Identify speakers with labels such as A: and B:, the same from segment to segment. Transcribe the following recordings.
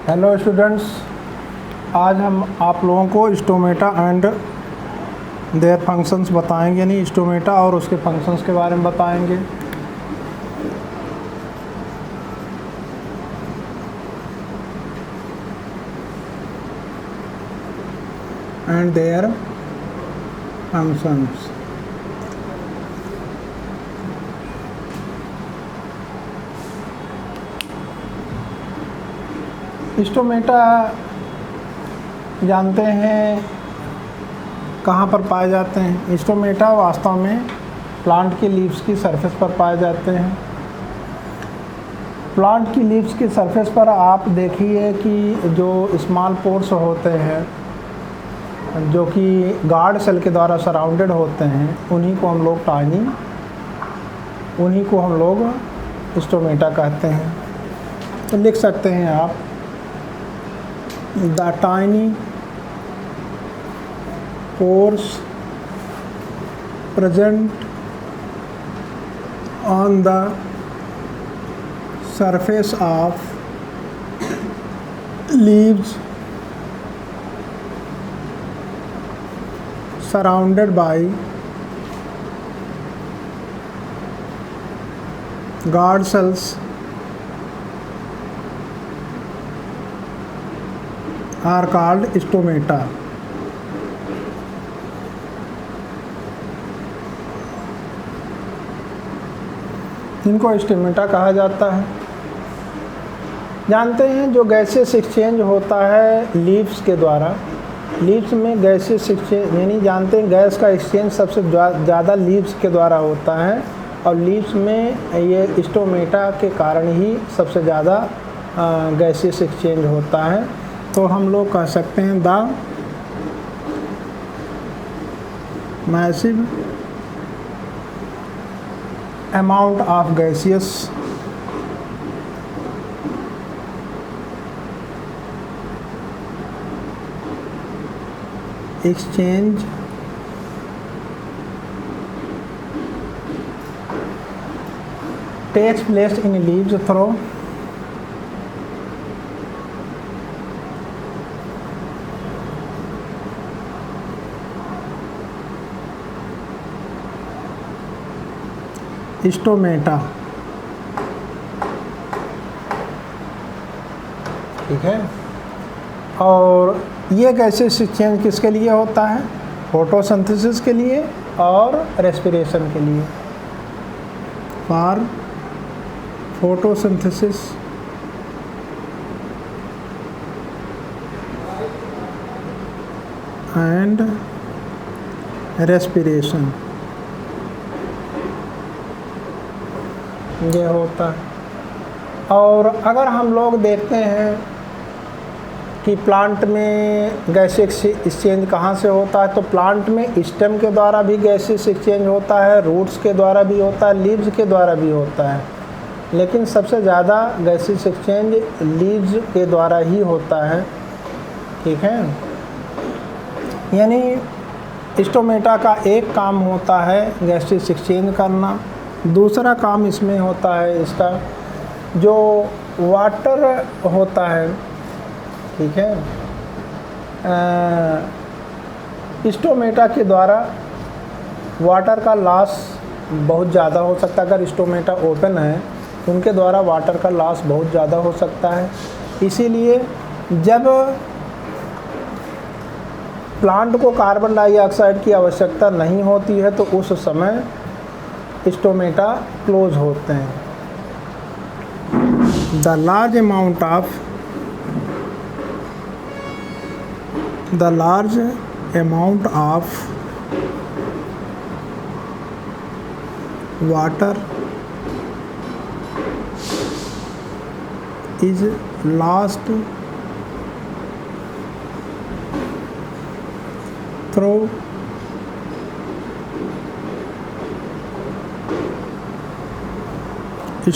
A: Hello students, आज हम आप लोगों को स्टोमेटा एंड देयर फंक्शंस बताएंगे। नहीं, स्टोमेटा और उसके फंक्शंस के बारे में बताएंगे। And their functions. स्टोमेटा जानते हैं कहाँ पर पाए जाते हैं। स्टोमेटा वास्तव में प्लांट की लीव्स की सरफेस पर पाए जाते हैं। प्लांट की लीव्स की सरफेस पर आप देखिए कि जो स्मॉल पोर्स होते हैं जो कि गार्ड सेल के द्वारा सराउंडेड होते हैं, उन्हीं को हम लोग स्टोमेटा कहते हैं। तो लिख सकते हैं आप, the tiny pores present on the surface of leaves surrounded by guard cells are called stomata। इनको स्टोमेटा कहा जाता है। जानते हैं जो गैसेस एक्सचेंज होता है लीव्स के द्वारा, लीव्स में गैसेस एक्सचेंज यानी जानते हैं गैस का एक्सचेंज सबसे ज़्यादा लीव्स के द्वारा होता है, और लीव्स में ये स्टोमेटा के कारण ही सबसे ज़्यादा गैसेस एक्सचेंज होता है। तो हम लोग कह सकते हैं the massive amount of gaseous exchange takes place in leaves through stomata. ठीक है, और ये गैसेस एक्सचेंज किसके लिए होता है? फोटोसिंथेसिस के लिए और रेस्पिरेशन के लिए। फॉर फोटोसिंथेसिस एंड रेस्पिरेशन ये होता है। और अगर हम लोग देखते हैं कि प्लांट में गैसेस एक्सचेंज कहाँ से होता है, तो प्लांट में स्टेम के द्वारा भी गैसेस एक्सचेंज होता है, रूट्स के द्वारा भी होता है, लीव्स के द्वारा भी होता है, लेकिन सबसे ज़्यादा गैसेस एक्सचेंज लीव्स के द्वारा ही होता है। ठीक है, यानी स्टोमेटा का एक काम होता है गैसेस एक्सचेंज करना, दूसरा काम इसमें होता है इसका जो वाटर होता है। ठीक है, स्टोमेटा के द्वारा वाटर का लॉस बहुत ज़्यादा हो सकता है। अगर स्टोमेटा ओपन है उनके द्वारा वाटर का लॉस बहुत ज़्यादा हो सकता है। इसीलिए जब प्लांट को कार्बन डाइऑक्साइड की आवश्यकता नहीं होती है तो उस समय स्टोमेटा क्लोज होते हैं। The large amount of water is lost through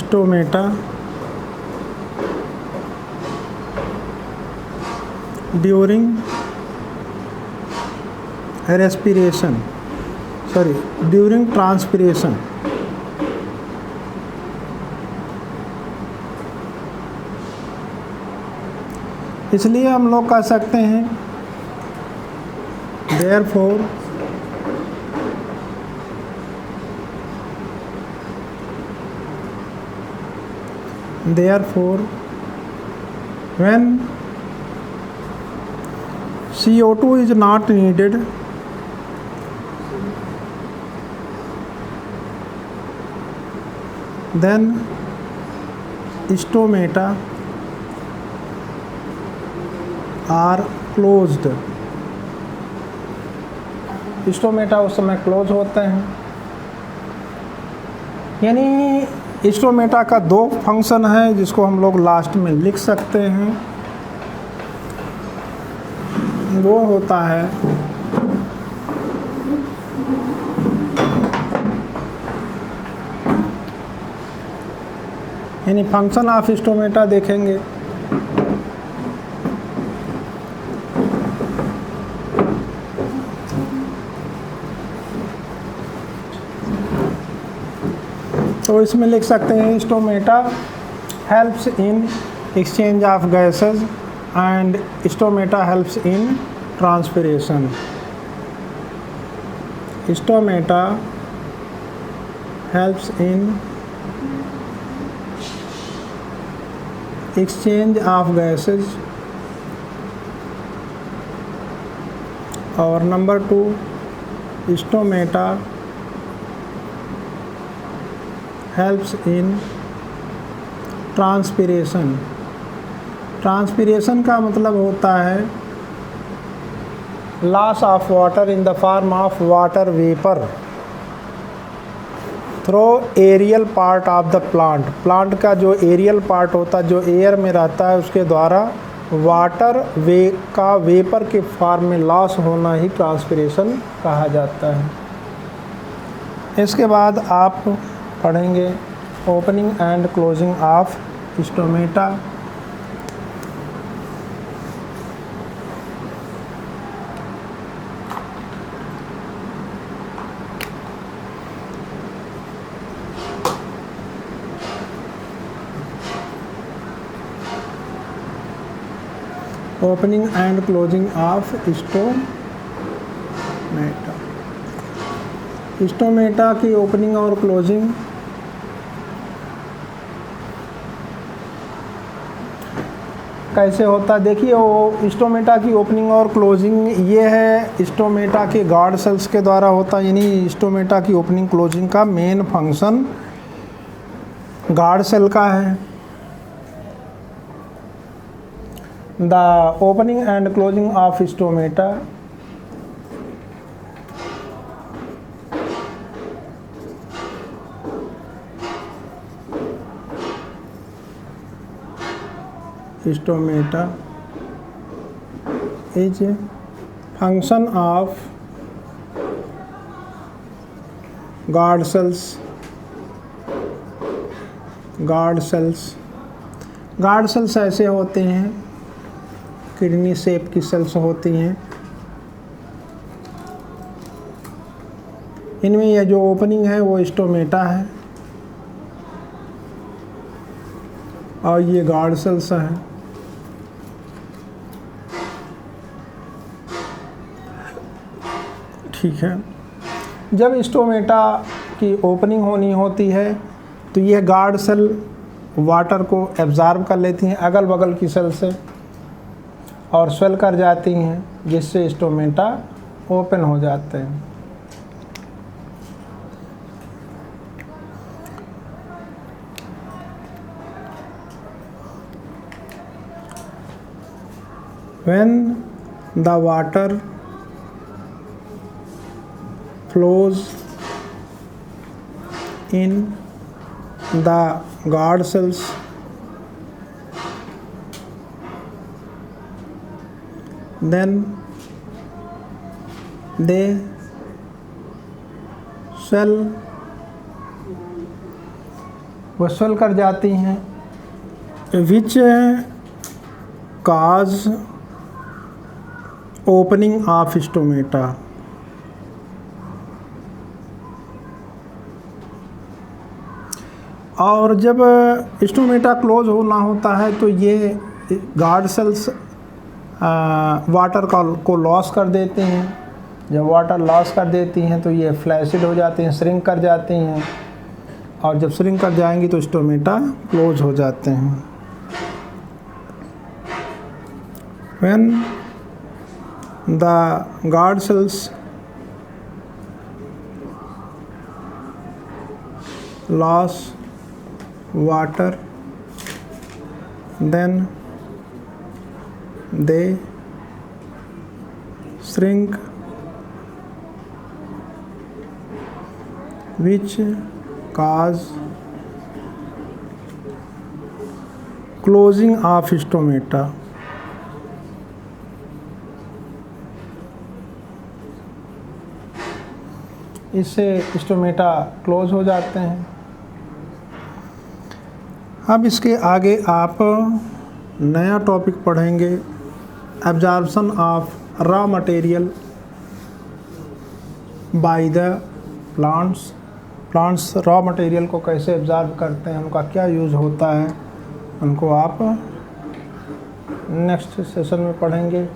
A: stomata during transpiration। इसलिए हम लोग कह सकते हैं therefore when CO2 is not needed, then stomata are closed. Stomata उस समय क्लोज होते हैं। यानी स्टोमेटा का दो फंक्शन है जिसको हम लोग लास्ट में लिख सकते हैं। वो होता है यानी फंक्शन ऑफ स्टोमेटा देखेंगे तो इसमें लिख सकते हैं stomata helps in exchange of gases and stomata helps in transpiration. Stomata helps in exchange of gases और number 2 stomata helps in transpiration. Transpiration का मतलब होता है loss of water in the form of water vapour through aerial part of the plant. Plant का जो aerial part होता है जो एयर में रहता है उसके द्वारा वाटर का वेपर के फॉर्म में लॉस होना ही ट्रांसपिरेशन कहा जाता है। इसके बाद आप पढ़ेंगे opening and closing of stomata. Opening and closing of stomata. Stomata की ओपनिंग और क्लोजिंग कैसे होता है देखिए। वो स्टोमेटा की ओपनिंग और क्लोजिंग ये है स्टोमेटा के गार्ड सेल्स के द्वारा होता है। यानी स्टोमेटा की ओपनिंग क्लोजिंग का मेन फंक्शन गार्ड सेल का है। The opening and closing of stomata stomata is a function of guard cells। Guard cells ऐसे होते हैं किडनी शेप की सेल्स होती हैं। इनमें यह जो ओपनिंग है वो स्टोमेटा है और ये गार्ड सेल्स हैं। ठीक है, जब स्टोमेटा की ओपनिंग होनी होती है तो ये गार्ड सेल वाटर को एब्ज़ॉर्ब कर लेती हैं अगल बगल की सेल से और स्वेल कर जाती हैं जिससे स्टोमेटा ओपन हो जाते हैं। When the water flows in the guard cells, then they swell, वो स्वेल कर जाती हैं which cause opening of stomata. और जब स्टोमेटा क्लोज होना होता है तो ये गार्ड सेल्स वाटर को लॉस कर देती हैं। जब वाटर लॉस कर देती हैं तो ये फ्लैसिड हो जाती हैं, श्रिंक कर जाती हैं, और जब श्रिंक कर जाएंगी तो स्टोमेटा क्लोज हो जाते हैं। When the guard cells lose water, then they shrink, which cause closing of stomata. इससे स्टोमेटा क्लोज हो जाते हैं। अब इसके आगे आप नया टॉपिक पढ़ेंगे, absorption of raw material by the plants raw material को कैसे एब्जॉर्ब करते हैं, उनका क्या यूज़ होता है, उनको आप नेक्स्ट सेशन में पढ़ेंगे।